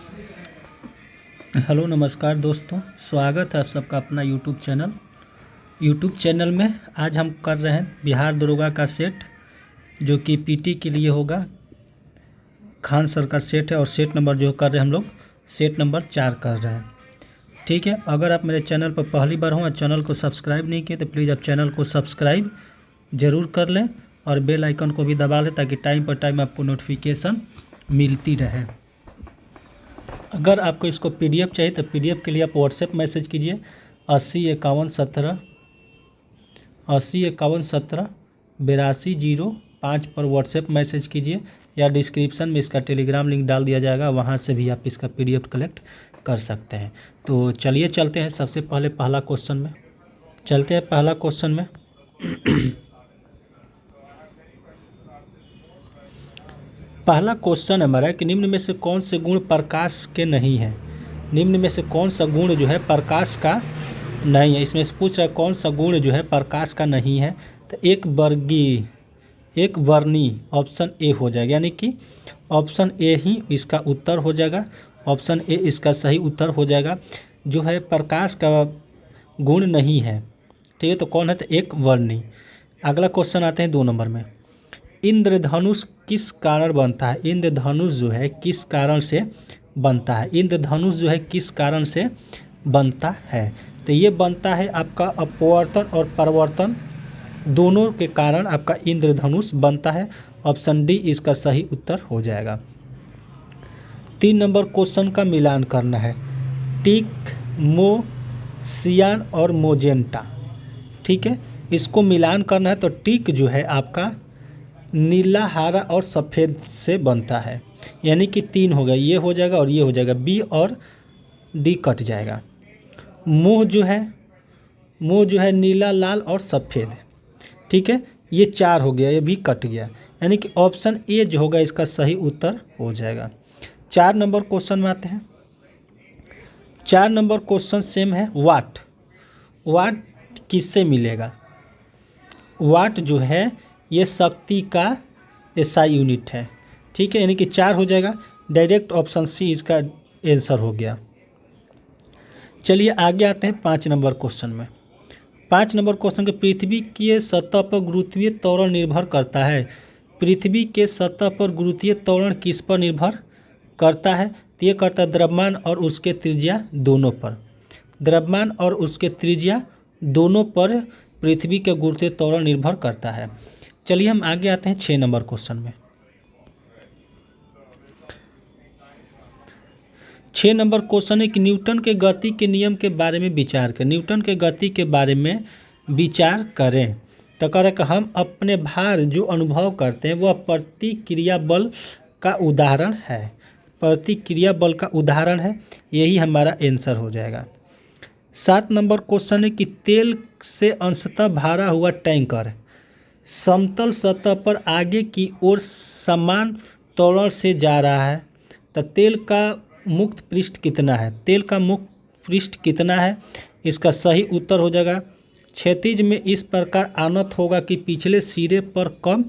Hello नमस्कार दोस्तों, स्वागत है आप सबका अपना यूट्यूब चैनल में। आज हम कर रहे हैं बिहार दरोगा का सेट, जो कि पीटी के लिए होगा। खान सर का सेट है और सेट नंबर जो कर रहे हैं हम लोग सेट नंबर 4 कर रहे हैं। ठीक है, अगर आप मेरे चैनल पर पहली बार हो और चैनल को सब्सक्राइब नहीं किए तो प्लीज़ आप चैनल को सब्सक्राइब ज़रूर कर लें और बेल आइकन को भी दबा लें ताकि टाइम पर टाइम आपको नोटिफिकेशन मिलती रहे। अगर आपको इसको पीडीएफ चाहिए तो पीडीएफ के लिए आप व्हाट्सएप मैसेज कीजिए 805117 पर व्हाट्सएप मैसेज कीजिए, या डिस्क्रिप्शन में इसका टेलीग्राम लिंक डाल दिया जाएगा, वहाँ से भी आप इसका पीडीएफ कलेक्ट कर सकते हैं। तो चलिए चलते हैं सबसे पहले पहला क्वेश्चन में। पहला क्वेश्चन हमारा है कि निम्न में से कौन से गुण प्रकाश के नहीं है। निम्न में से कौन सा गुण जो है प्रकाश का नहीं है। इसमें से पूछ रहा है कौन सा गुण जो है प्रकाश का नहीं है। तो एक वर्णी ऑप्शन ए हो जाएगा, यानी कि ऑप्शन ए ही इसका उत्तर हो जाएगा। ऑप्शन ए इसका सही उत्तर हो जाएगा। जो है प्रकाश का गुण नहीं है, ठीक है, तो कौन है, तो एक वर्णी। अगला क्वेश्चन आते हैं 2 नंबर में। इंद्रधनुष किस कारण बनता है। इंद्रधनुष जो है किस कारण से बनता है। इंद्रधनुष जो है किस कारण से बनता है, तो ये बनता है आपका अपवर्तन और परावर्तन दोनों के कारण आपका इंद्रधनुष बनता है। ऑप्शन डी इसका सही उत्तर हो जाएगा। 3 नंबर क्वेश्चन का मिलान करना है। टिक, मो, सियान और मोजेंटा, ठीक है, इसको मिलान करना है। तो टिक जो है आपका नीला, हरा और सफ़ेद से बनता है, यानी कि 3 हो गया, ये हो जाएगा और ये हो जाएगा, बी और डी कट जाएगा। मोह जो है नीला, लाल और सफ़ेद, ठीक है, ये 4 हो गया, ये भी कट गया, यानी कि ऑप्शन ए जो होगा इसका सही उत्तर हो जाएगा। 4 नंबर क्वेश्चन में आते हैं। 4 नंबर क्वेश्चन सेम है। वाट किससे मिलेगा। वाट जो है ये शक्ति का एसआई यूनिट है, ठीक है, यानी कि 4 हो जाएगा। डायरेक्ट ऑप्शन सी इसका आंसर हो गया। चलिए आगे आते हैं 5 नंबर क्वेश्चन में। 5 नंबर क्वेश्चन के पृथ्वी की सतह पर गुरुत्वीय त्वरण निर्भर करता है। पृथ्वी के सतह पर गुरुत्वीय त्वरण किस पर निर्भर करता है, तो ये करता है द्रव्यमान और उसके त्रिज्या दोनों पर। द्रव्यमान और उसके त्रिज्या दोनों पर पृथ्वी के गुरुत्वीय त्वरण निर्भर करता है। चलिए हम आगे आते हैं 6 नंबर क्वेश्चन में। 6 नंबर क्वेश्चन है कि न्यूटन के गति के नियम के बारे में विचार करें। न्यूटन के गति के बारे में विचार करें, तो कह रहे कि हम अपने भार जो अनुभव करते हैं वह प्रतिक्रिया बल का उदाहरण है। प्रतिक्रिया बल का उदाहरण है, यही हमारा आंसर हो जाएगा। 7 नंबर क्वेश्चन है कि तेल से अंशतः भरा हुआ टैंकर समतल सतह पर आगे की ओर समान त्वरण से जा रहा है, तो तेल का मुक्त पृष्ठ कितना है। तेल का मुक्त पृष्ठ कितना है, इसका सही उत्तर हो जाएगा। क्षैतिज में इस प्रकार आनत होगा कि पिछले सिरे पर कम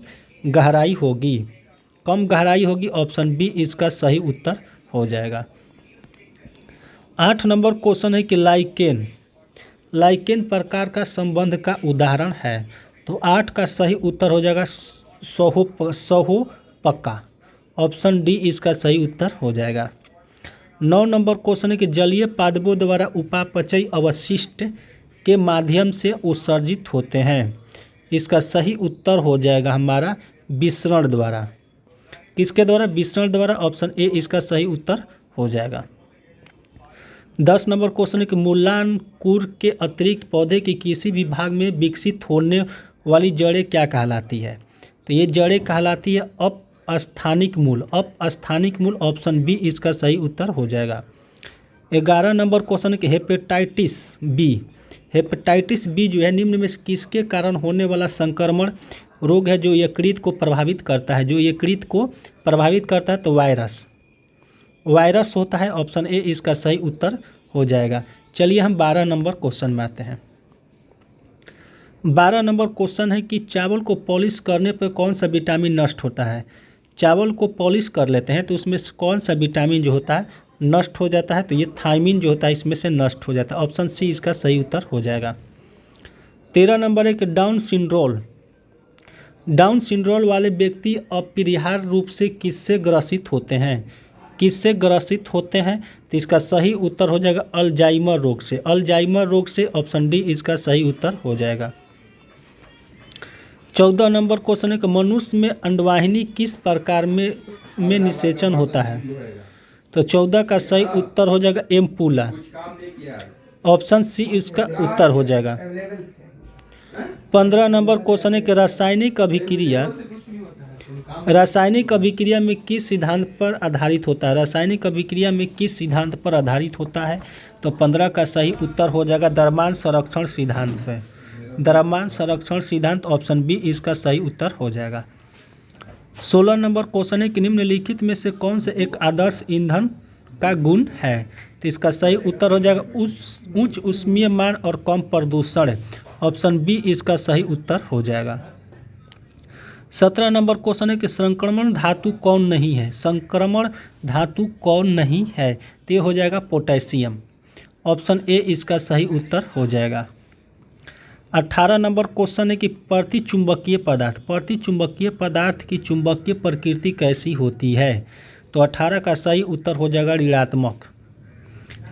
गहराई होगी। ऑप्शन बी इसका सही उत्तर हो जाएगा। 8 नंबर क्वेश्चन है कि लाइकेन प्रकार का संबंध का उदाहरण है, तो 8 का सही उत्तर हो जाएगा सहो पक्का। ऑप्शन डी इसका सही उत्तर हो जाएगा। 9 नंबर क्वेश्चन है कि जलीय पादपों द्वारा उपापचयी अवशिष्ट के माध्यम से उत्सर्जित होते हैं। इसका सही उत्तर हो जाएगा हमारा विसरण द्वारा। किसके द्वारा, विसरण द्वारा। ऑप्शन ए इसका सही उत्तर हो जाएगा। 10 नंबर क्वेश्चन है कि मूलांकुर के अतिरिक्त पौधे के किसी भी भाग में विकसित होने वाली जड़ें क्या कहलाती है, तो ये जड़ें कहलाती है अपस्थानिक मूल। ऑप्शन बी इसका सही उत्तर हो जाएगा। 11 नंबर क्वेश्चन है कि हेपेटाइटिस बी जो है निम्न में से किसके कारण होने वाला संक्रमण रोग है जो यकृत को प्रभावित करता है। तो वायरस होता है। ऑप्शन ए इसका सही उत्तर हो जाएगा। चलिए हम 12 नंबर क्वेश्चन में आते हैं। 12 नंबर क्वेश्चन है कि चावल को पॉलिश करने पर कौन सा विटामिन नष्ट होता है। चावल को पॉलिश कर लेते हैं तो उसमें कौन सा विटामिन जो होता है नष्ट हो जाता है, तो ये थायमिन जो होता है इसमें से नष्ट हो जाता है। ऑप्शन सी इसका सही उत्तर हो जाएगा। 13 नंबर है कि डाउन सिंड्रोम वाले व्यक्ति अपरिहार्य रूप से किससे ग्रसित होते हैं? किससे ग्रसित होते हैं? तो इसका सही उत्तर हो जाएगा अल्जाइमर रोग से। अल्जाइमर रोग से, ऑप्शन डी इसका सही उत्तर हो जाएगा। 14 नंबर क्वेश्चन है कि मनुष्य में अंडवाहिनी किस प्रकार में निषेचन होता है? तो 14 का सही उत्तर हो जाएगा एम्पुला। ऑप्शन सी इसका उत्तर हो जाएगा। 15 नंबर क्वेश्चन है कि रासायनिक अभिक्रिया में किस सिद्धांत पर आधारित होता है? रासायनिक अभिक्रिया में किस सिद्धांत पर आधारित होता है? तो 15 का सही उत्तर हो जाएगा द्रव्यमान संरक्षण सिद्धांत पे। द्रव्यमान संरक्षण सिद्धांत, ऑप्शन बी इसका सही उत्तर हो जाएगा। 16 नंबर क्वेश्चन है कि निम्नलिखित में से कौन से एक आदर्श ईंधन का गुण है? तो इसका सही उत्तर हो जाएगा उच्च ऊष्मीय मान और कम प्रदूषण। ऑप्शन बी इसका सही उत्तर हो जाएगा। 17 नंबर क्वेश्चन है कि संक्रमण धातु कौन नहीं है? संक्रमण धातु कौन नहीं है? तो ये हो जाएगा पोटेशियम। ऑप्शन ए इसका सही उत्तर हो जाएगा। 18 नंबर क्वेश्चन है कि प्रतिचुंबकीय पदार्थ की चुंबकीय प्रकृति कैसी होती है? तो 18 का सही उत्तर हो जाएगा ऋणात्मक।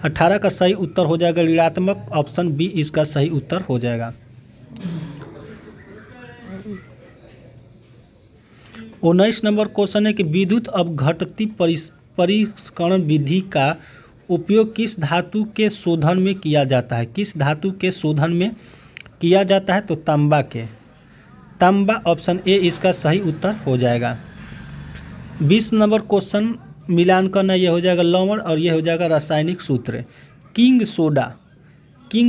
18 का सही उत्तर हो जाएगा ऋणात्मक। ऑप्शन बी इसका सही उत्तर हो जाएगा। 19 नंबर क्वेश्चन है कि विद्युत अपघटती परिष्करण विधि का उपयोग किस धातु के शोधन में किया जाता है? किस धातु के शोधन में किया जाता है? तो तांबा। ऑप्शन ए इसका सही उत्तर हो जाएगा। 20 नंबर क्वेश्चन मिलान करना, ये हो जाएगा लवण और ये हो जाएगा रासायनिक सूत्र। किंग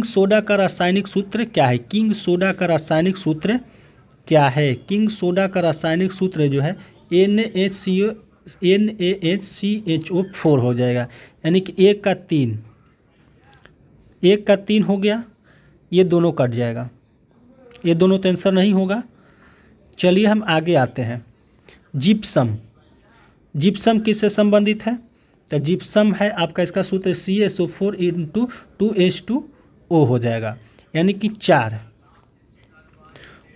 सोडा का रासायनिक सूत्र क्या है? किंग सोडा का रासायनिक सूत्र क्या है? किंग सोडा का रासायनिक सूत्र जो है NaHCO4 हो जाएगा, यानी कि 1 का 3 हो गया, ये दोनों कट जाएगा, ये दोनों तो आंसर नहीं होगा। चलिए हम आगे आते हैं। जिप्सम किससे संबंधित है? तो जिप्सम है आपका, इसका सूत्र CaSO4 × 2H2O हो जाएगा, यानी कि 4।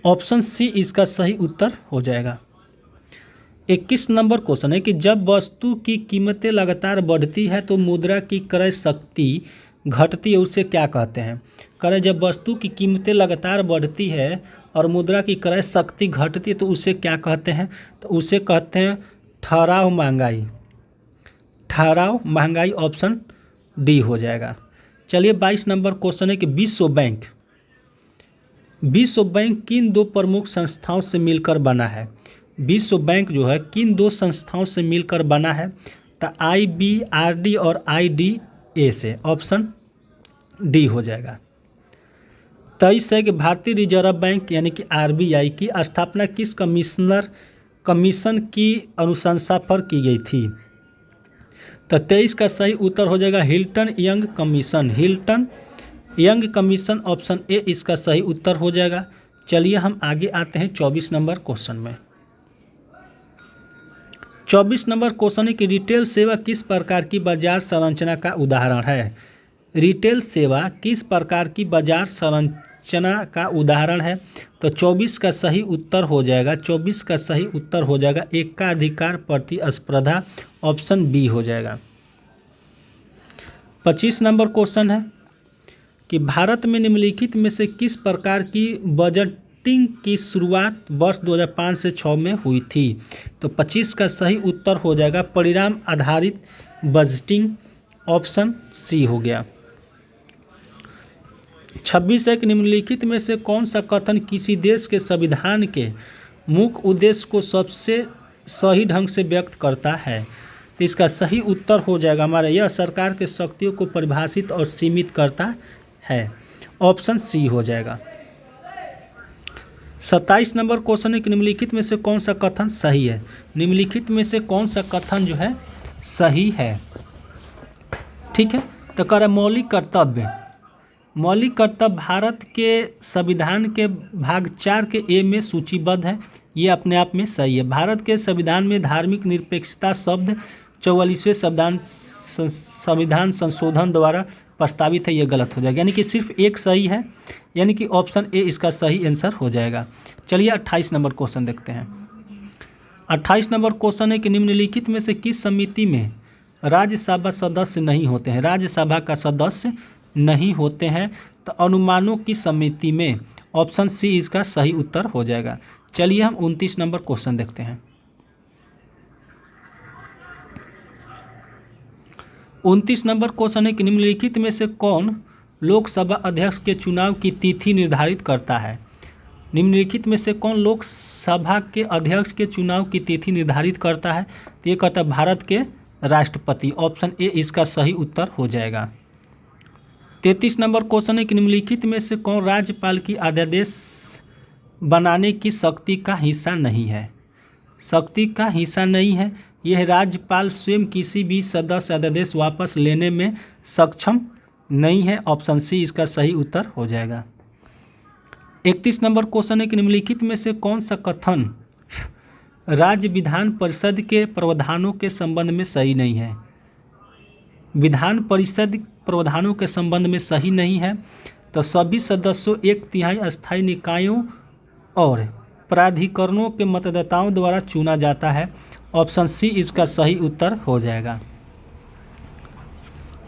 ऑप्शन सी इसका सही उत्तर हो जाएगा। 21 नंबर क्वेश्चन है कि जब वस्तु की कीमतें लगातार बढ़ती है तो मुद्रा की क्रय शक्ति घटती है, उसे क्या कहते हैं? जब वस्तु की कीमतें लगातार बढ़ती है और मुद्रा की क्रय शक्ति घटती है तो उसे क्या कहते हैं? तो उसे कहते हैं ठहराव महंगाई। ऑप्शन डी हो जाएगा। चलिए 22 नंबर क्वेश्चन है कि विश्व बैंक किन दो प्रमुख संस्थाओं से मिलकर बना है? विश्व बैंक जो है किन दो संस्थाओं से मिलकर बना है? तो IBRD और IDA से। ऑप्शन डी हो जाएगा। 23 है कि भारतीय रिजर्व बैंक यानी कि RBI की स्थापना किस कमीशन की अनुशंसा पर की गई थी? तो 23 का सही उत्तर हो जाएगा Hilton young commission. Option A इसका सही उत्तर हो जाएगा। चलिए हम आगे आते हैं 24 नंबर क्वेश्चन में। 24 नंबर क्वेश्चन है कि रिटेल सेवा किस प्रकार की बाजार संरचना का उदाहरण है? रिटेल सेवा किस प्रकार की बाजार संरचना का उदाहरण है? तो 24 का सही उत्तर हो जाएगा। 24 का सही उत्तर हो जाएगा एकाधिकार प्रतिस्पर्धा। ऑप्शन बी हो जाएगा। 25 नंबर क्वेश्चन है कि भारत में निम्नलिखित में से किस प्रकार की बजटिंग की शुरुआत वर्ष 2005 से 6 में हुई थी? तो 25 का सही उत्तर हो जाएगा परिणाम आधारित बजटिंग। ऑप्शन सी हो गया। 26 है कि निम्नलिखित में से कौन सा कथन किसी देश के संविधान के मुख्य उद्देश्य को सबसे सही ढंग से व्यक्त करता है? तो इसका सही उत्तर हो जाएगा हमारा यह सरकार के शक्तियों को परिभाषित और सीमित करता है। ऑप्शन सी हो जाएगा। 27 नंबर क्वेश्चन है कि निम्नलिखित में से कौन सा कथन सही है? निम्नलिखित में से कौन सा कथन जो है सही है? ठीक है, तो कह रहा मौलिक कर्तव्य भारत के संविधान के भाग 4 के ए में सूचीबद्ध है, ये अपने आप में सही है। भारत के संविधान में धार्मिक निरपेक्षता शब्द 44वें संविधान संशोधन द्वारा प्रस्तावित है, ये गलत हो जाएगा। यानी कि सिर्फ एक सही है, यानी कि ऑप्शन ए इसका सही आंसर हो जाएगा। चलिए 28 नंबर क्वेश्चन देखते हैं। 28 नंबर क्वेश्चन है कि निम्नलिखित में से किस समिति में राज्यसभा सदस्य नहीं होते हैं? राज्यसभा का सदस्य नहीं होते हैं तो अनुमानों की समिति में, ऑप्शन सी इसका सही उत्तर हो जाएगा। चलिए हम 29 नंबर क्वेश्चन देखते हैं। 29 नंबर क्वेश्चन है कि निम्नलिखित में से कौन लोकसभा अध्यक्ष के चुनाव की तिथि निर्धारित करता है? निम्नलिखित में से कौन लोकसभा के अध्यक्ष के चुनाव की तिथि निर्धारित करता है? तो ये कहता है भारत के राष्ट्रपति, ऑप्शन ए इसका सही उत्तर हो जाएगा। 33 नंबर क्वेश्चन है कि निम्नलिखित में से कौन राज्यपाल की अध्यादेश बनाने की शक्ति का हिस्सा नहीं है? शक्ति का हिस्सा नहीं है, यह राज्यपाल स्वयं किसी भी सदस्य अध्यादेश वापस लेने में सक्षम नहीं है, ऑप्शन सी इसका सही उत्तर हो जाएगा। 31 नंबर क्वेश्चन है कि निम्नलिखित में से कौन सा कथन राज्य विधान परिषद के प्रावधानों के संबंध में सही नहीं है? विधान परिषद प्रावधानों के संबंध में सही नहीं है तो सभी सदस्यों 1/3 अस्थायी निकायों और प्राधिकरणों के मतदाताओं द्वारा चुना जाता है, ऑप्शन सी इसका सही उत्तर हो जाएगा।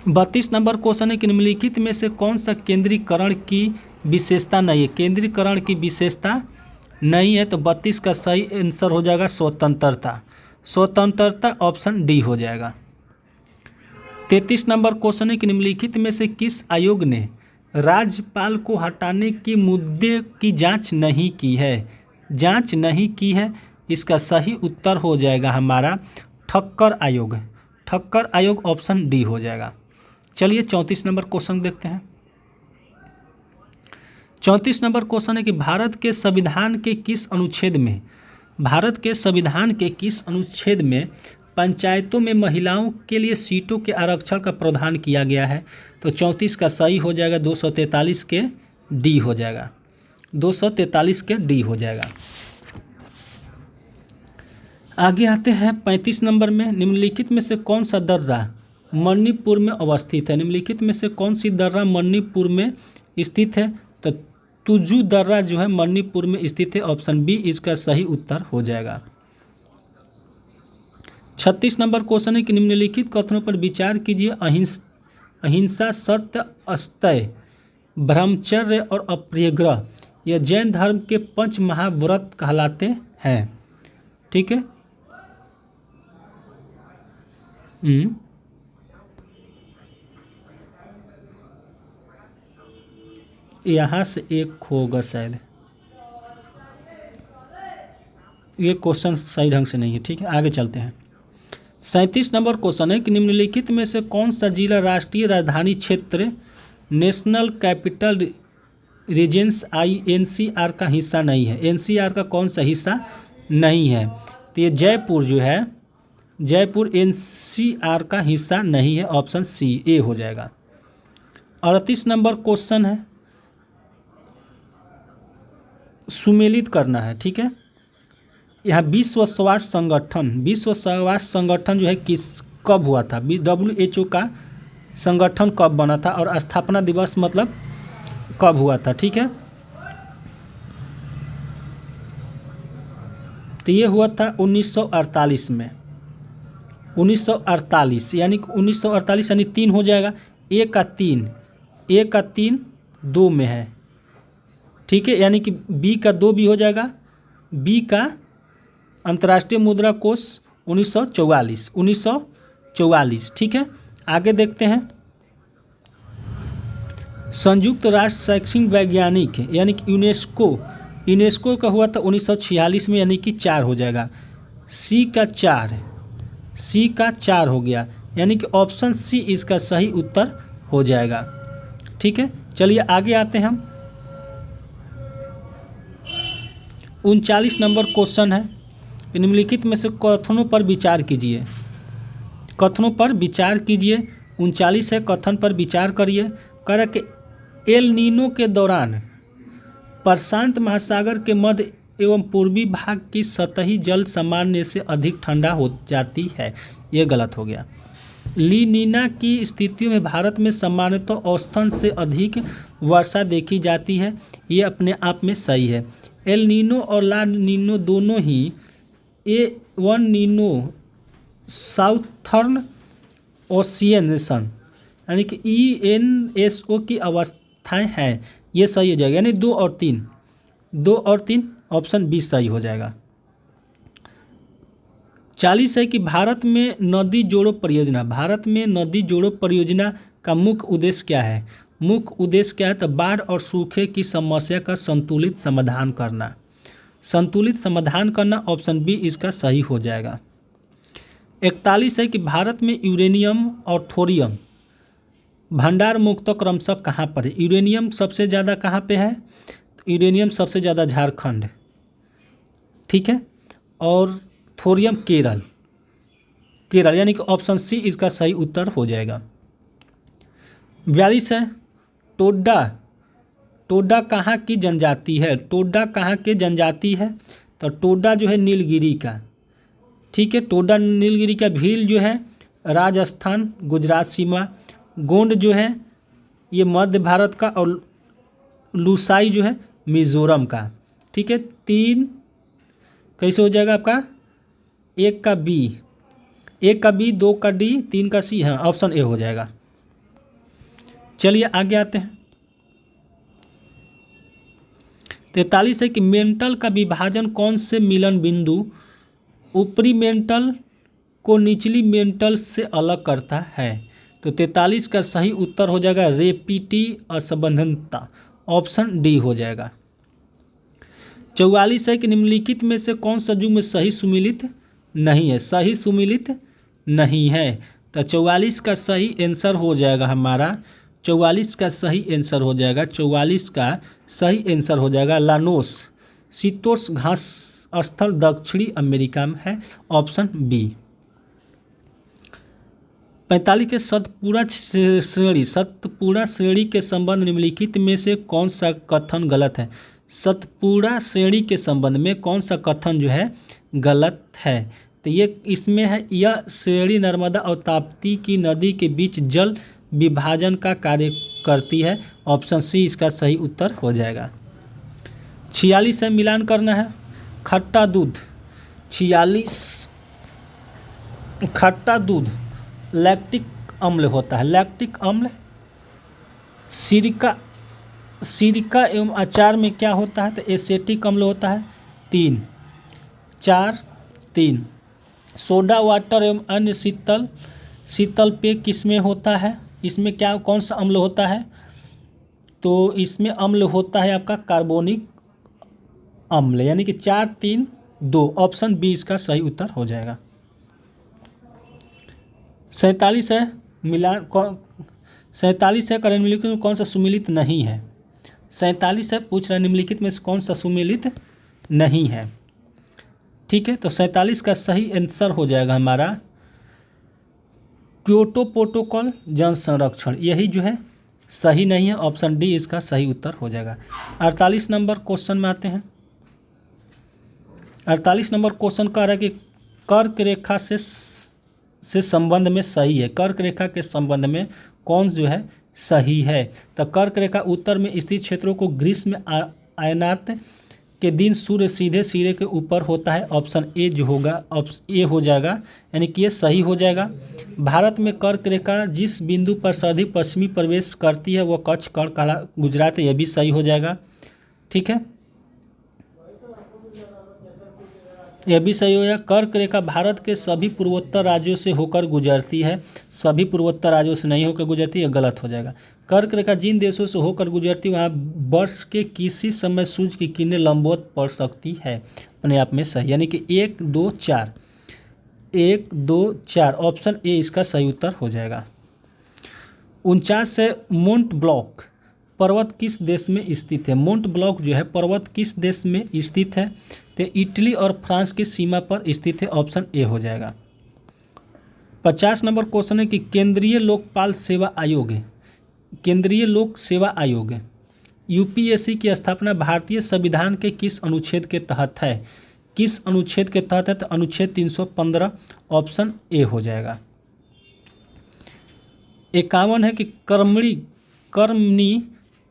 32 नंबर क्वेश्चन है कि निम्नलिखित में से कौन सा केंद्रीकरण की विशेषता नहीं है? केंद्रीकरण की विशेषता नहीं है तो 32 का सही आंसर हो जाएगा स्वतंत्रता। स्वतंत्रता ऑप्शन डी हो जाएगा। 33 नंबर क्वेश्चन है कि निम्नलिखित में से किस आयोग ने राज्यपाल को हटाने के मुद्दे की जांच नहीं की है? जांच नहीं की है, इसका सही उत्तर हो जाएगा हमारा ठक्कर आयोग। ठक्कर आयोग ऑप्शन डी हो जाएगा। चलिए 34 नंबर क्वेश्चन देखते हैं। 34 नंबर क्वेश्चन है कि भारत के संविधान के किस अनुच्छेद में, भारत के संविधान के किस अनुच्छेद में पंचायतों में महिलाओं के लिए सीटों के आरक्षण का प्रावधान किया गया है? तो 34 का सही हो जाएगा 243 के डी हो जाएगा। 243 के डी हो जाएगा। आगे आते हैं 35 नंबर में। निम्नलिखित में से कौन सा दर्रा मणिपुर में अवस्थित है? निम्नलिखित में से कौन सी दर्रा मणिपुर में स्थित है? तो तुजू दर्रा जो है मणिपुर में स्थित है, ऑप्शन बी इसका सही उत्तर हो जाएगा। 36 नंबर क्वेश्चन है कि निम्नलिखित कथनों पर विचार कीजिए। अहिंसा, सत्य, अस्तेय, ब्रह्मचर्य और अपरिग्रह यह जैन धर्म के 5 महाव्रत कहलाते हैं। ठीक है, यहाँ से एक होगा शायद, ये क्वेश्चन सही ढंग से नहीं है। ठीक है, आगे चलते हैं। 37 नंबर क्वेश्चन है कि निम्नलिखित में से कौन सा जिला राष्ट्रीय राजधानी क्षेत्र नेशनल कैपिटल रीजन्स NCR का हिस्सा नहीं है? NCR का कौन सा हिस्सा नहीं है? तो ये जयपुर जो है, जयपुर NCR का हिस्सा नहीं है, ऑप्शन सी ए हो जाएगा। 38 नंबर क्वेश्चन है, सुमेलित करना है। ठीक है, यहाँ विश्व स्वास्थ्य संगठन जो है कब हुआ था? WHO का संगठन कब बना था और स्थापना दिवस मतलब कब हुआ था? ठीक है, तो ये हुआ था 1948 में। 1948 यानी 1948 यानी 3 हो जाएगा। ए का 3 2 में है। ठीक है, यानी कि बी का 2 भी हो जाएगा। बी का अंतर्राष्ट्रीय मुद्रा कोष 1944। ठीक है, आगे देखते हैं। संयुक्त राष्ट्र शैक्षिक वैज्ञानिक यानी कि यूनेस्को का हुआ था 1946 में, यानी कि 4 हो जाएगा। सी का 4 हो गया, यानी कि ऑप्शन सी इसका सही उत्तर हो जाएगा। ठीक है, चलिए आगे आते हैं हम। 39 नंबर क्वेश्चन है, निम्नलिखित में से कथनों पर विचार कीजिए। 39 है, कथन पर विचार करिए। कह रहा कि एल नीनो के दौरान प्रशांत महासागर के मध्य एवं पूर्वी भाग की सतही जल सामान्य से अधिक ठंडा हो जाती है। ये गलत हो गया। लीनिना की स्थितियों में भारत में सामान्यतः औसतन से अधिक वर्षा देखी जाती है, ये अपने आप में सही है। एल नीनो और ला नीनो दोनों ही ए वन नीनो साउथर्न ओशियनेशन यानी कि ENSO की अवस्थाएं हैं, ये सही हो जाएगा, यानी 2 और 3 ऑप्शन बी सही हो जाएगा। 40 है कि भारत में नदी जोड़ो परियोजना का मुख्य उद्देश्य क्या है। मुख्य उद्देश्य क्या है, तो बाढ़ और सूखे की समस्या का संतुलित समाधान करना, ऑप्शन बी इसका सही हो जाएगा। 41 है कि भारत में यूरेनियम और थोरियम भंडार मुक्त क्रमशः कहाँ पर है। यूरेनियम सबसे ज़्यादा कहाँ पे है, तो यूरेनियम सबसे ज़्यादा झारखंड, ठीक है, और थोरियम केरल यानी कि ऑप्शन सी इसका सही उत्तर हो जाएगा। 42 है टोडा कहाँ की जनजाति है। तो टोडा जो है नीलगिरी का, ठीक है, टोडा नीलगिरी का। भील जो है राजस्थान गुजरात सीमा। गोंड जो है ये मध्य भारत का, और लुसाई जो है मिजोरम का, ठीक है। 3 कैसे हो जाएगा आपका, 1 का बी, 2 का डी, 3 का सी, हाँ ऑप्शन ए हो जाएगा। चलिए आगे आते हैं। 43 है कि मेंटल का विभाजन कौन से मिलन बिंदु ऊपरी मेंटल को निचली मेंटल से अलग करता है। तो 43 का सही उत्तर हो जाएगा रेपिटी असंबंधता, ऑप्शन डी हो जाएगा। 44 है कि निम्नलिखित में से कौन सा युग्म सही सुमिलित नहीं है। तो 44 का सही आंसर हो जाएगा हमारा, 44 का सही आंसर हो जाएगा लानोस शीतोष्ण घास स्थल दक्षिणी अमेरिका में है, ऑप्शन बी। 45 के सतपुड़ा श्रेणी के संबंध निम्नलिखित में से कौन सा कथन गलत है। सतपुड़ा श्रेणी के संबंध में कौन सा कथन जो है गलत है। तो ये इसमें है, यह श्रेणी नर्मदा और ताप्ती की नदी के बीच जल विभाजन का कार्य करती है, ऑप्शन सी इसका सही उत्तर हो जाएगा। 46 है, मिलान करना है। खट्टा दूध 46, खट्टा दूध लैक्टिक अम्ल होता है। लैक्टिक अम्ल सिरका एवं अचार में क्या होता है, तो एसेटिक अम्ल होता है। 3 सोडा वाटर एवं अन्य शीतल पेय किसमें होता है, इसमें क्या कौन सा अम्ल होता है, तो इसमें अम्ल होता है आपका कार्बोनिक अम्ल, यानी कि 4, 3, 2, ऑप्शन बी इसका सही उत्तर हो जाएगा। 47 है, मिलान 47 है, निम्नलिखित में कौन सा सुमिलित नहीं है। 47 है, पूछ रहा है निम्नलिखित में से कौन सा सुमिलित नहीं है, ठीक है। तो 47 का सही आंसर हो जाएगा हमारा क्योटो प्रोटोकॉल जल संरक्षण, यही जो है सही नहीं है, ऑप्शन डी इसका सही उत्तर हो जाएगा। 48 नंबर क्वेश्चन में आते हैं। 48 नंबर क्वेश्चन कह रहा है कि कर्क रेखा से संबंध में सही है। कर्क रेखा के संबंध में कौन जो है सही है। तो कर्क रेखा उत्तर में स्थित क्षेत्रों को ग्रीष्म आयनात के दिन सूर्य सीधे सिरे के ऊपर होता है, ऑप्शन ए जो होगा ऑप्शन ए हो जाएगा, यानी कि ये सही हो जाएगा। भारत में कर्क रेखा जिस बिंदु पर सर्वाधिक पश्चिमी प्रवेश करती है वह कच्छ कण गुजरात है, यह भी सही हो जाएगा, ठीक है, यह भी सही हो जाएगा। कर्क रेखा भारत के सभी पूर्वोत्तर राज्यों से होकर गुजरती है, सभी पूर्वोत्तर राज्यों से नहीं होकर गुजरती है, गलत हो जाएगा। कर्क रेखा जिन देशों से होकर गुजरती है वहाँ वर्ष के किसी समय सूर्य की किरणें लंबवत पड़ सकती है, अपने आप में सही, यानी कि 1, 2, 4 ऑप्शन ए इसका सही उत्तर हो जाएगा। 49 से मोंट ब्लॉक पर्वत किस देश में स्थित है। मोंट ब्लॉक जो है पर्वत किस देश में स्थित है, तो इटली और फ्रांस की सीमा पर स्थित है, ऑप्शन ए हो जाएगा। 50 नंबर क्वेश्चन है कि केंद्रीय लोक सेवा आयोग यूपीएससी की स्थापना भारतीय संविधान के किस अनुच्छेद के तहत है। किस अनुच्छेद के तहत है, तो अनुच्छेद 315, ऑप्शन ए हो जाएगा। 51 है कि कर्मणी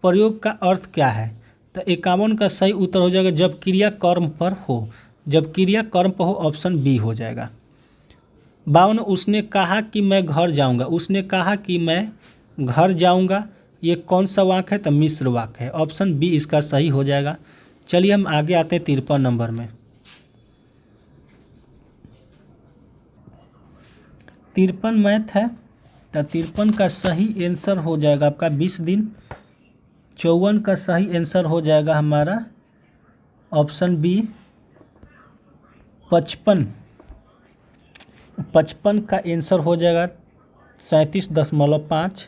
प्रयोग का अर्थ क्या है। तो 51 का सही उत्तर हो जाएगा जब क्रिया कर्म पर हो। जब क्रिया कर्म पर हो, ऑप्शन बी हो जाएगा। 52 उसने कहा कि मैं घर जाऊंगा। उसने कहा कि मैं घर जाऊंगा, ये कौन सा वाक्य है। तो मिश्र वाक्य है, ऑप्शन बी इसका सही हो जाएगा। चलिए हम आगे आते हैं 53 नंबर में। 53 मैथ है, तो 53 का सही आंसर हो जाएगा आपका 20 दिन। 54 का सही आंसर हो जाएगा हमारा ऑप्शन बी 55। 55 का आंसर हो जाएगा 37.5।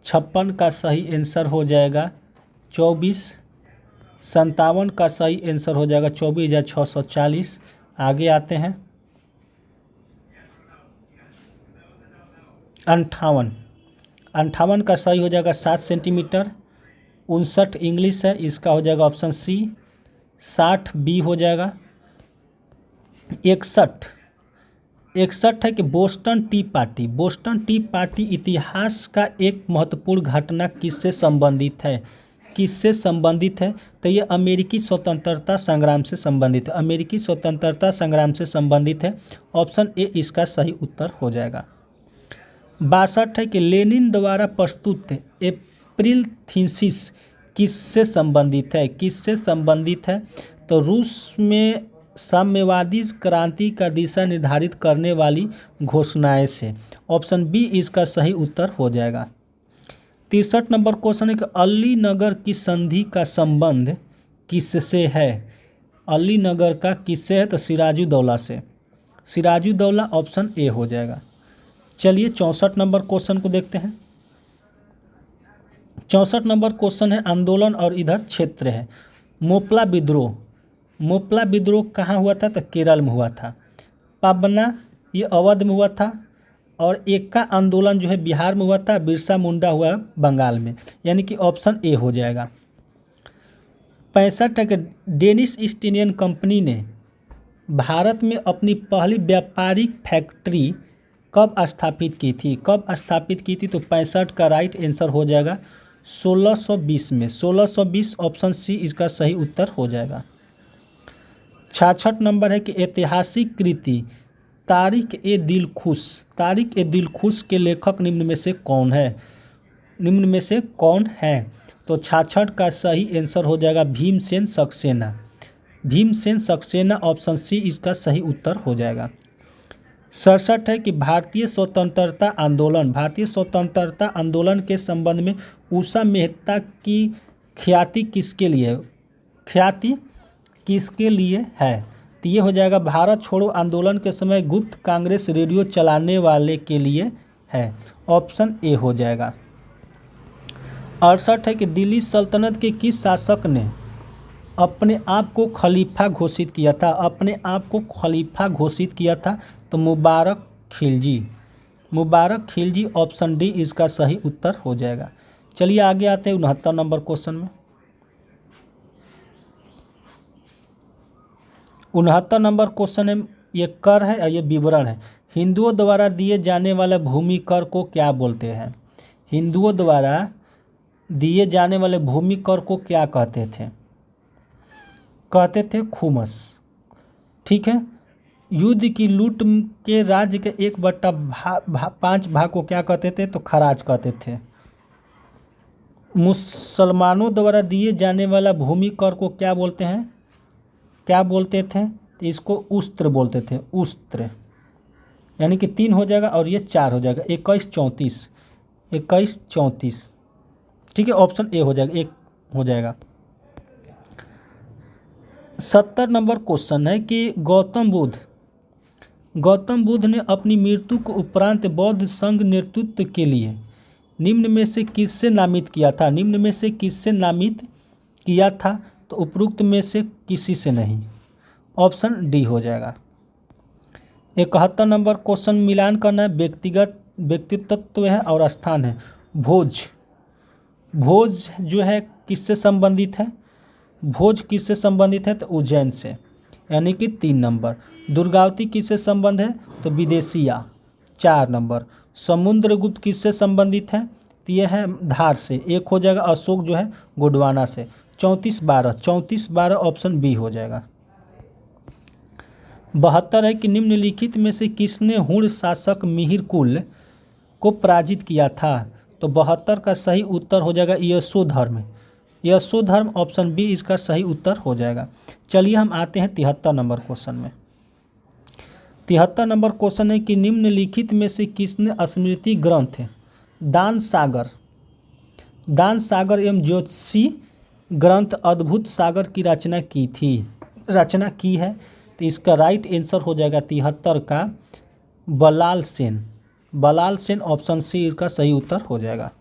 56 का सही आंसर हो जाएगा 24। 57 का सही आंसर हो जाएगा 24,640। आगे आते हैं 58। 58 का सही हो जाएगा 7 सेंटीमीटर। 59 इंग्लिश है, इसका हो जाएगा ऑप्शन सी 60 बी हो जाएगा। 61 है कि Boston T party. Boston T party इतिहास का एक महत्वपूर्ण घटना किससे संबंधित है। किससे संबंधित है। तो ये अमेरिकी स्वतंत्रता संग्राम से संबंधित है। अमेरिकी स्वतंत्रता संग्राम से संबंधित है, ऑप्शन ए इसका सही उत्तर हो जाएगा। 62 है कि लेनिन द्वारा प्रस्तुत अप्रैल थीसिस किससे संबंधित है। किससे संबंधित है। तो रूस में साम्यवादी क्रांति का दिशा निर्धारित करने वाली घोषणाएं से, ऑप्शन बी इसका सही उत्तर हो जाएगा। 63 नंबर क्वेश्चन है कि अलीनगर की संधि का संबंध किससे है। अलीनगर का किससे है। तो सिराजुद्दौला से। सिराजुद्दौला ऑप्शन ए हो जाएगा। चलिए 64 नंबर क्वेश्चन को देखते हैं। 64 नंबर क्वेश्चन है आंदोलन और इधर क्षेत्र है। मोपला विद्रोह। मोपला विद्रोह कहाँ हुआ था। तो केरल में हुआ था। पाबना ये अवध में हुआ था, और एका आंदोलन जो है बिहार में हुआ था। बिरसा मुंडा हुआ बंगाल में, यानी कि ऑप्शन ए हो जाएगा। 65 है कि डेनिश ईस्ट इंडियन कंपनी ने भारत में अपनी पहली व्यापारिक फैक्ट्री कब स्थापित की थी। कब स्थापित की थी। तो 65 का राइट आंसर हो जाएगा 1620 में। 1620 ऑप्शन सी इसका सही उत्तर हो जाएगा। 66 नंबर है कि ऐतिहासिक कृति तारिक ए दिलखुश। तारिक ए दिलखुश के लेखक निम्न में से कौन है। निम्न में से कौन है। तो 66 का सही आंसर हो जाएगा भीमसेन सक्सेना। भीमसेन सक्सेना ऑप्शन सी इसका सही उत्तर हो जाएगा। 67 है कि भारतीय स्वतंत्रता आंदोलन। भारतीय स्वतंत्रता आंदोलन के संबंध में उषा मेहता की ख्याति किसके लिए है। ख्याति किसके लिए है। तो ये हो जाएगा भारत छोड़ो आंदोलन के समय गुप्त कांग्रेस रेडियो चलाने वाले के लिए है, ऑप्शन ए हो जाएगा। 68 है कि दिल्ली सल्तनत के किस शासक ने अपने आप को खलीफा घोषित किया था। अपने आप को खलीफा घोषित किया था। तो मुबारक खिलजी। मुबारक खिलजी ऑप्शन डी इसका सही उत्तर हो जाएगा। चलिए आगे आते हैं 69 नंबर क्वेश्चन में। 69 नंबर क्वेश्चन है, ये कर है और ये विवरण है। हिंदुओं द्वारा दिए जाने वाले भूमि कर को क्या बोलते हैं। हिंदुओं द्वारा दिए जाने वाले भूमि कर को क्या कहते थे। कहते थे खुमस। ठीक है। युद्ध की लूट के राज्य के 1/5 भाग को क्या कहते थे। तो खराज कहते थे। मुसलमानों द्वारा दिए जाने वाला भूमि कर को क्या बोलते हैं। क्या बोलते थे। तो इसको उस्त्र बोलते थे। उस्त्र यानी कि 3 हो जाएगा और ये 4 हो जाएगा। 21-34। 21-34 ठीक है, ऑप्शन ए हो जाएगा। 1 हो जाएगा। 70 नंबर क्वेश्चन है कि गौतम बुद्ध ने अपनी मृत्यु के उपरांत बौद्ध संघ नेतृत्व के लिए निम्न में से किससे नामित किया था। निम्न में से किससे नामित किया था। तो उपरोक्त में से किसी से नहीं, ऑप्शन डी हो जाएगा। 71 नंबर क्वेश्चन मिलान करना है। व्यक्तित्व है और स्थान है। भोज जो है किससे संबंधित है। भोज किससे संबंधित है। तो उज्जैन से, यानी कि 3 नंबर। दुर्गावती किससे संबंध है। तो विदेशिया 4 नंबर। समुद्रगुप्त किससे संबंधित है? तो यह है धार से। एक हो जाएगा अशोक जो है गोंडवाना से। 34/12 ऑप्शन बी हो जाएगा। 72 है कि निम्नलिखित में से किसने हुण शासक मिहिर कुल को पराजित किया था? तो 72 का सही उत्तर हो जाएगा यशोधर्म। यशोधर्म ऑप्शन बी इसका सही उत्तर हो जाएगा। चलिए हम आते हैं 73 नंबर क्वेश्चन में। 73 नंबर क्वेश्चन है कि निम्नलिखित में से किसने स्मृति ग्रंथ दान सागर एवं ज्योतिषी ग्रंथ अद्भुत सागर की रचना की है? तो इसका राइट आंसर हो जाएगा 73 का बलाल सेन ऑप्शन सी इसका सही उत्तर हो जाएगा।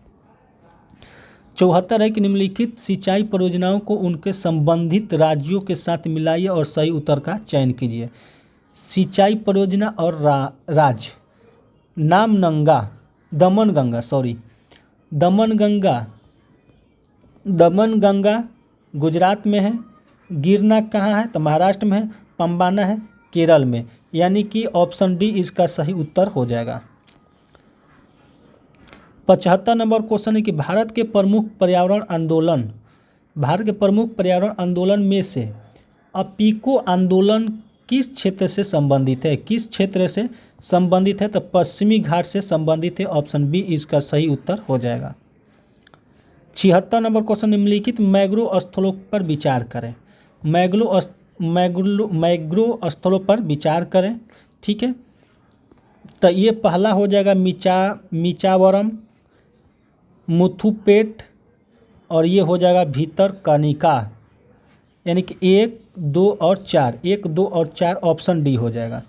74 है कि निम्नलिखित सिंचाई परियोजनाओं को उनके संबंधित राज्यों के साथ मिलाइए और सही उत्तर का चयन कीजिए। सिंचाई परियोजना और राज्य दमनगंगा गुजरात में है। गिरना कहाँ है? तो महाराष्ट्र में है। पंबाना है केरल में, यानी कि ऑप्शन डी इसका सही उत्तर हो जाएगा। 75 नंबर क्वेश्चन है कि भारत के प्रमुख पर्यावरण आंदोलन में से अपिको आंदोलन किस क्षेत्र से संबंधित है? तो पश्चिमी घाट से संबंधित है। ऑप्शन बी इसका सही उत्तर हो जाएगा। 76 नंबर क्वेश्चन निम्नलिखित मैग्रो स्थलों पर विचार करें। मैग्रो स्थलों पर विचार करें, ठीक है। तो ये पहला हो जाएगा मिचावरम, मुथुपेट और ये हो जाएगा भीतरकनिका, यानी कि 1, 2 और 4 ऑप्शन डी हो जाएगा।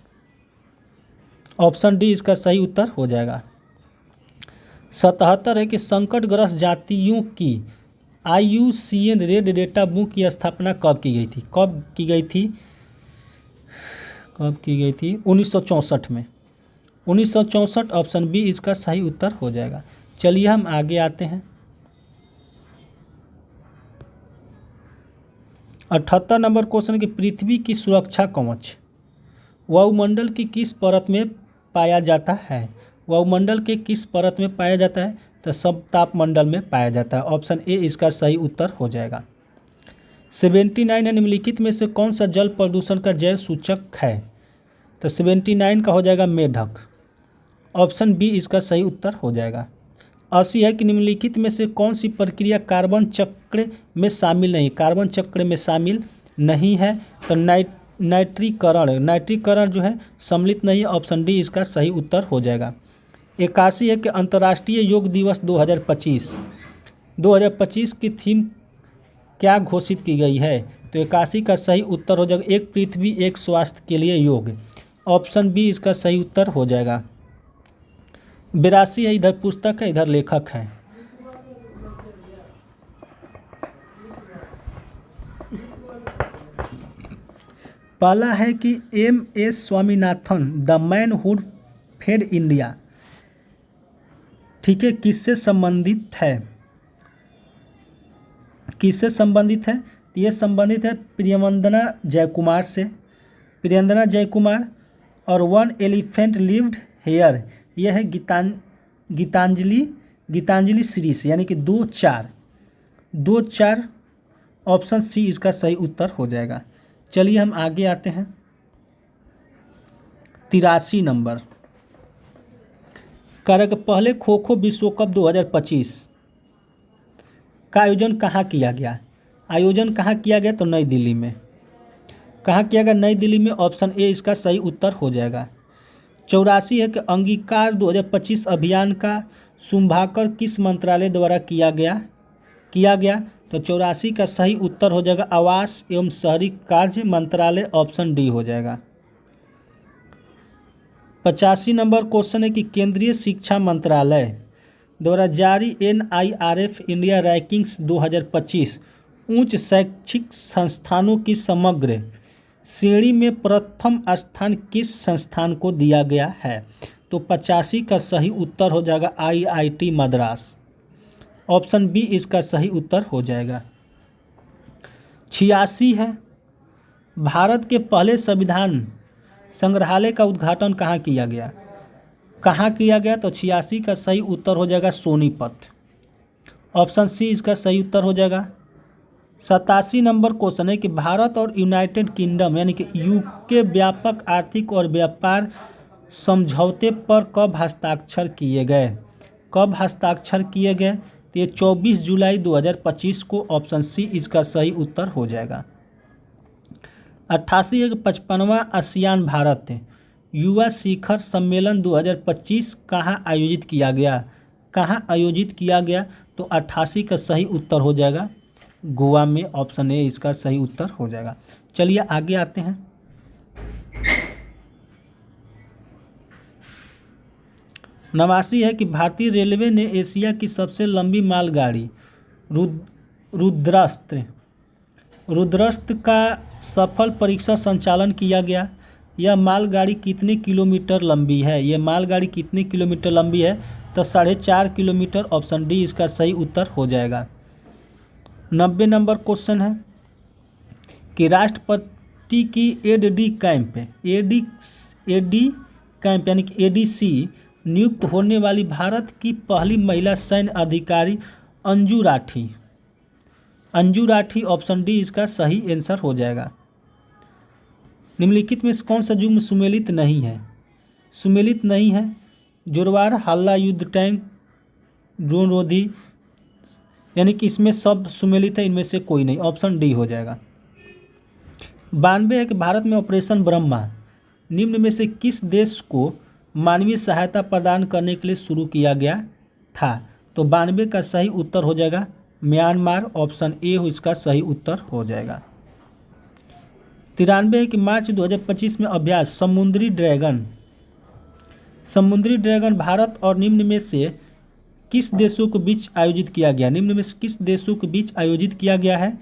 ऑप्शन डी इसका सही उत्तर हो जाएगा। 77 है कि संकटग्रस्त जातियों की IUCN रेड डेटा बुक की स्थापना कब की गई थी? 1964 में। 1964 ऑप्शन बी इसका सही उत्तर हो जाएगा। चलिए हम आगे आते हैं। 78 नंबर क्वेश्चन की पृथ्वी की सुरक्षा कवच वायुमंडल की किस परत में पाया जाता है? तो सब तापमंडल में पाया जाता है। ऑप्शन ए इसका सही उत्तर हो जाएगा। 79 है निम्नलिखित में से कौन सा जल प्रदूषण का जैव सूचक है? तो 79 का हो जाएगा मेढक। ऑप्शन बी इसका सही उत्तर हो जाएगा। 80 है कि निम्नलिखित में से कौन सी प्रक्रिया कार्बन चक्र में शामिल नहीं है? तो नाइट्रीकरण जो है सम्मिलित नहीं है। ऑप्शन डी इसका सही उत्तर हो जाएगा। 81 है कि अंतर्राष्ट्रीय योग दिवस 2025 की थीम क्या घोषित की गई है? तो 81 का सही उत्तर हो जाएगा एक पृथ्वी एक स्वास्थ्य के लिए योग। ऑप्शन बी इसका सही उत्तर हो जाएगा। 82 है, इधर पुस्तक है इधर लेखक है। पहला है कि MS Swaminathan the man who fed India, ठीक है, किससे संबंधित है? तो ये संबंधित है प्रियंवदना जयकुमार और वन एलिफेंट लिव्ड हेयर, यह है गीतांजलि सीरीज, यानी कि 2-4 ऑप्शन सी इसका सही उत्तर हो जाएगा। चलिए हम आगे आते हैं। 83 नंबर कारक पहले खो खो विश्व कप 2025 का आयोजन कहाँ किया गया? तो नई दिल्ली में। कहाँ किया गया? नई दिल्ली में। ऑप्शन ए इसका सही उत्तर हो जाएगा। 84 है कि अंगीकार 2025 अभियान का शुभारंभ किस मंत्रालय द्वारा किया गया? तो 84 का सही उत्तर हो जाएगा आवास एवं शहरी कार्य मंत्रालय। ऑप्शन डी हो जाएगा। 85 नंबर क्वेश्चन है कि केंद्रीय शिक्षा मंत्रालय द्वारा जारी NIRF इंडिया रैंकिंग्स 2025 उच्च शैक्षिक संस्थानों की समग्र श्रेणी में प्रथम स्थान किस संस्थान को दिया गया है? तो 85 का सही उत्तर हो जाएगा IIT मद्रास। ऑप्शन बी इसका सही उत्तर हो जाएगा। 86 है भारत के पहले संविधान संग्रहालय का उद्घाटन कहाँ किया गया? कहाँ किया गया? तो 86 का सही उत्तर हो जाएगा सोनीपत। ऑप्शन सी इसका सही उत्तर हो जाएगा। 87 नंबर क्वेश्चन है कि भारत और यूनाइटेड किंगडम यानी कि यूके व्यापक आर्थिक और व्यापार समझौते पर कब हस्ताक्षर किए गए? कब हस्ताक्षर किए गए? तो ये 24 जुलाई 2025 को। ऑप्शन सी इसका सही उत्तर हो जाएगा। 88 है 55वां आसियान भारत युवा शिखर सम्मेलन 2025 कहाँ आयोजित किया गया? कहाँ आयोजित किया गया? तो 88 का सही उत्तर हो जाएगा गोवा में। ऑप्शन ए इसका सही उत्तर हो जाएगा। चलिए आगे आते हैं। नवासी है कि भारतीय रेलवे ने एशिया की सबसे लंबी मालगाड़ी रुद्रस्थ का सफल परीक्षा संचालन किया गया। यह मालगाड़ी कितने किलोमीटर लंबी है? यह मालगाड़ी कितने किलोमीटर लंबी है? तो 4.5 किलोमीटर। ऑप्शन डी इसका सही उत्तर हो जाएगा। 90 नंबर क्वेश्चन है कि राष्ट्रपति की एडी कैंप यानी कि एडीसी नियुक्त होने वाली भारत की पहली महिला सैन्य अधिकारी अंजू राठी। ऑप्शन डी इसका सही आंसर हो जाएगा। निम्नलिखित में से कौन सा युग्म सुमेलित नहीं है? सुमेलित नहीं है जोरवार, हल्ला, युद्ध टैंक, ड्रोन रोधी, यानी कि इसमें सब सुमेलित है, इनमें से कोई नहीं। ऑप्शन डी हो जाएगा। 92 है कि भारत में ऑपरेशन ब्रह्मा निम्न में से किस देश को मानवीय सहायता प्रदान करने के लिए शुरू किया गया था? तो 92 का सही उत्तर हो जाएगा म्यांमार। ऑप्शन ए इसका सही उत्तर हो जाएगा। 93 है कि मार्च 2025 में अभ्यास समुद्री ड्रैगन भारत और निम्न में से किस देशों के बीच आयोजित किया गया? निम्न में से किस देशों के बीच आयोजित किया गया है?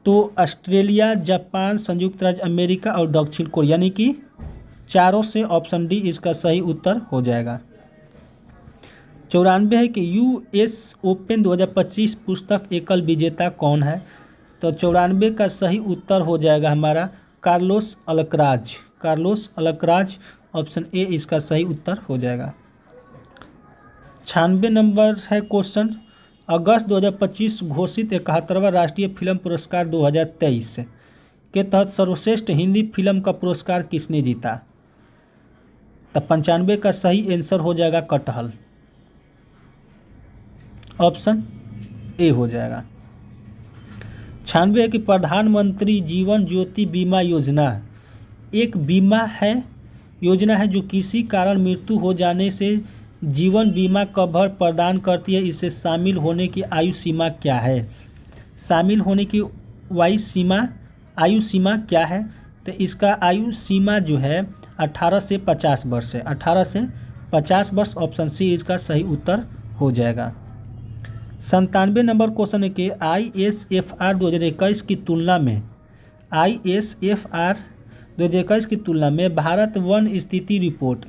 तो ऑस्ट्रेलिया, जापान, संयुक्त राज्य अमेरिका और दक्षिण कोरिया, यानी कि चारों से। ऑप्शन डी इसका सही उत्तर हो जाएगा। 94 है कि यूएस ओपन 2025 पुस्तक एकल विजेता कौन है? तो 94 का सही उत्तर हो जाएगा हमारा कार्लोस अल्कराज। ऑप्शन ए इसका सही उत्तर हो जाएगा। 96 नंबर है क्वेश्चन, अगस्त 2025 घोषित 71वां राष्ट्रीय फिल्म पुरस्कार 2023 के तहत सर्वश्रेष्ठ हिंदी फिल्म का पुरस्कार किसने जीता? तो 95 का सही आंसर हो जाएगा कटहल। ऑप्शन ए हो जाएगा। 96 है कि प्रधानमंत्री जीवन ज्योति बीमा योजना एक योजना है जो किसी कारण मृत्यु हो जाने से जीवन बीमा कवर प्रदान करती है। इसे शामिल होने की आयु सीमा क्या है? शामिल होने की आयु सीमा क्या है? तो इसका आयु सीमा जो है 18 से 50 वर्ष है। 18 से 50 वर्ष। ऑप्शन सी इसका सही उत्तर हो जाएगा। 97 नंबर क्वेश्चन है कि ISFR 2021 की तुलना में भारत वन स्थिति रिपोर्ट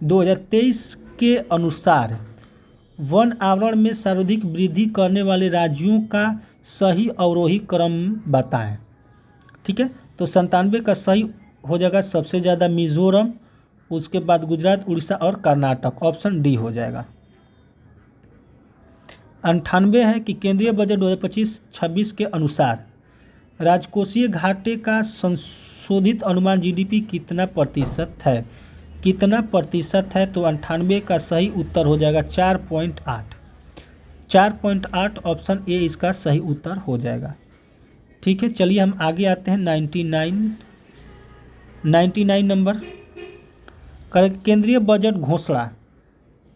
2023 के अनुसार वन आवरण में सर्वाधिक वृद्धि करने वाले राज्यों का सही अवरोही क्रम बताएं। ठीक है, तो 97 का सही हो जाएगा सबसे ज़्यादा मिजोरम, उसके बाद गुजरात, उड़ीसा और कर्नाटक। ऑप्शन डी हो जाएगा। 98 है कि केंद्रीय बजट 2025-26 के अनुसार राजकोषीय घाटे का संशोधित अनुमान जीडीपी कितना प्रतिशत है? तो 98 का सही उत्तर हो जाएगा 4.8। ऑप्शन ए इसका सही उत्तर हो जाएगा। ठीक है, चलिए हम आगे आते हैं। 99 नंबर, केंद्रीय बजट घोषणा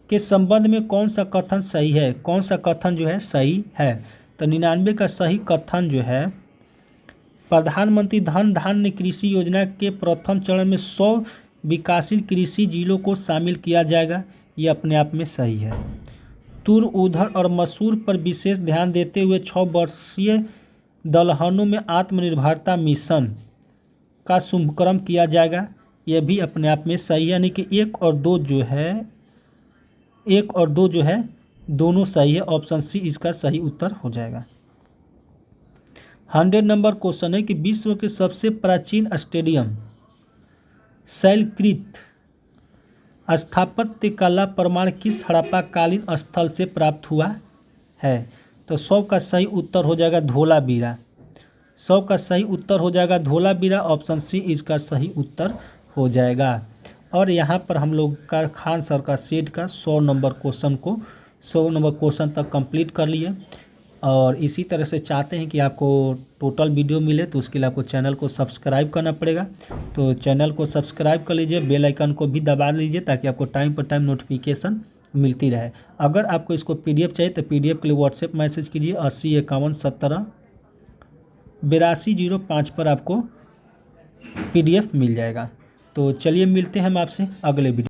के संबंध में कौन सा कथन सही है? कौन सा कथन जो है सही है? तो 99 का सही कथन जो है, प्रधानमंत्री धन धान्य कृषि योजना के प्रथम चरण में 100 विकासशील कृषि जिलों को शामिल किया जाएगा। ये अपने आप में सही है। तुर, उधर और मसूर पर विशेष ध्यान देते हुए 6 वर्षीय दलहनों में आत्मनिर्भरता मिशन का शुभारंभ किया जाएगा। यह भी अपने आप में सही है, यानी कि 1 और 2 जो है दोनों सही है। ऑप्शन सी इसका सही उत्तर हो जाएगा। 100 नंबर क्वेश्चन है कि विश्व के सबसे प्राचीन स्टेडियम शैलकृत स्थापत्य कला प्रमाण किस हड़प्पाकालीन स्थल से प्राप्त हुआ है? तो 100 का सही उत्तर हो जाएगा धोलावीरा। 100 का सही उत्तर हो जाएगा धोलावीरा। ऑप्शन सी इसका सही उत्तर हो जाएगा। और यहाँ पर हम लोग का खान सर का सेट का 100 नंबर क्वेश्चन तक कंप्लीट कर लिए। और इसी तरह से चाहते हैं कि आपको टोटल वीडियो मिले तो उसके लिए आपको चैनल को सब्सक्राइब करना पड़ेगा। तो चैनल को सब्सक्राइब कर लीजिए, बेल आइकन को भी दबा लीजिए ताकि आपको टाइम पर टाइम नोटिफिकेशन मिलती रहे। अगर आपको इसको PDF चाहिए तो PDF के लिए व्हाट्सएप मैसेज कीजिए 80 51 17 8205 पर आपको PDF मिल जाएगा। तो चलिए मिलते हैं हम आपसे अगले वीडियो।